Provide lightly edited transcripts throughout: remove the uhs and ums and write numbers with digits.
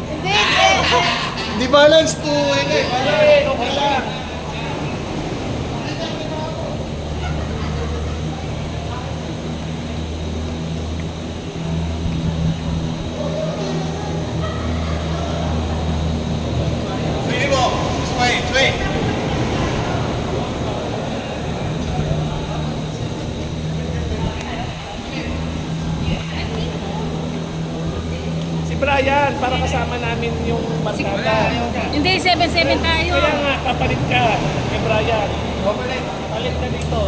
Hindi. Hindi balance to, okay lang. Si Brian, para kasama namin yung barkada. Hindi, 7-7 tayo. Kaya nga, kapalit ka kay Brian. Palit ka dito.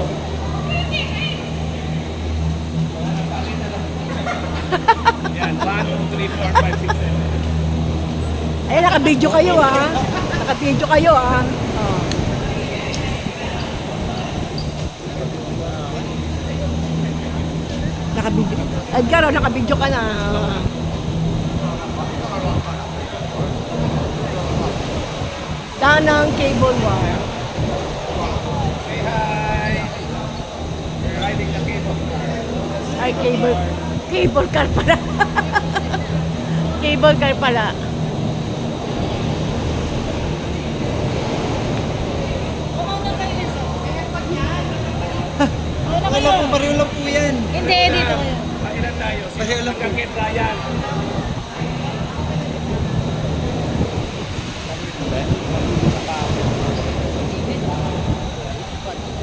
Yan, 1, 2, 3, 4, 5, 6, 7. Ay, naka-video kayo ah. Naka-video kayo ah. Oh. Naka-video. Edgar, oh, naka-video ka na. Tanang cable wire. Say hi! We're riding the cable car. Ay, cable car pala. Cable car pala. Umauna kayo dito. Wala po, pareho lang po yan. Hindi, dito kayo. Pakilan tayo. Pareho lang po. Kay Brian.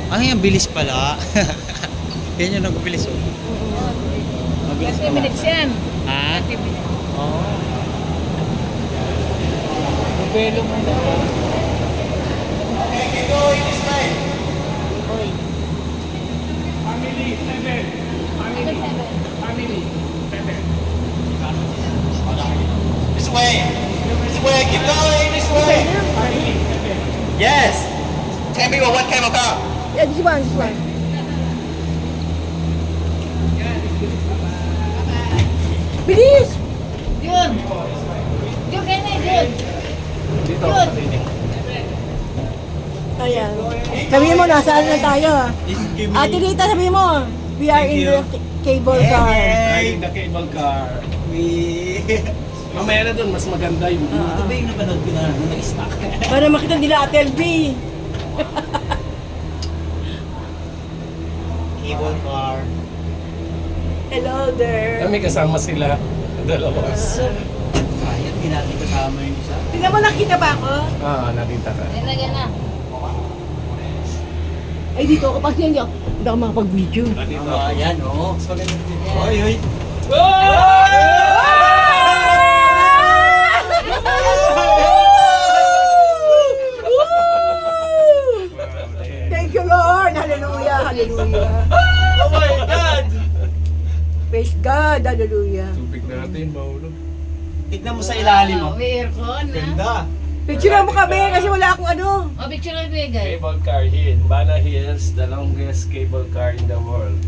Ang yung bilis pala. Yan yung nagbilis oh. Mabilis 20 minutes yan. Ha? 20 minutes. Oo. Bubelo mo na. Family, 7. Family, 7. This way. This way. Keep going. This way. Family, 7. Yes. Tell me what came about. Yeah, this one, this one. Bilis! Yun. Yun, kaya yun. Dito. Yun. Ayan. Sabihin mo, nasaan na tayo? Ate Rita, sabihin mo, we are in the cable car. Riding the cable car. Mamaya na dun, mas maganda yung view. Ito ba yung napanood ko na nag-stack? Para makita nila Ate LB. Cable car. Hello there. Kami kasama sila. Dalawa. Sayang, di natin kasama yung isa. Tingnan mo, nakita ba ako? Nakita ka. Nilagyan na. Ay, dito ako. Kasi hindi ako makapag-video. Dito. Yan, oo. Mas maganda din yan. Oy, oy. Thank you, Lord. Hallelujah. Hallelujah. Oh my God! Praise God. Hallelujah. Tubig natin, mahulog. Tignan mo sa ilalim mo. May aircon na. Ganda. Picture mo kami kasi wala akong ano. O, picture na bigay. Cable car here in Bana Hills, the longest cable car in the world.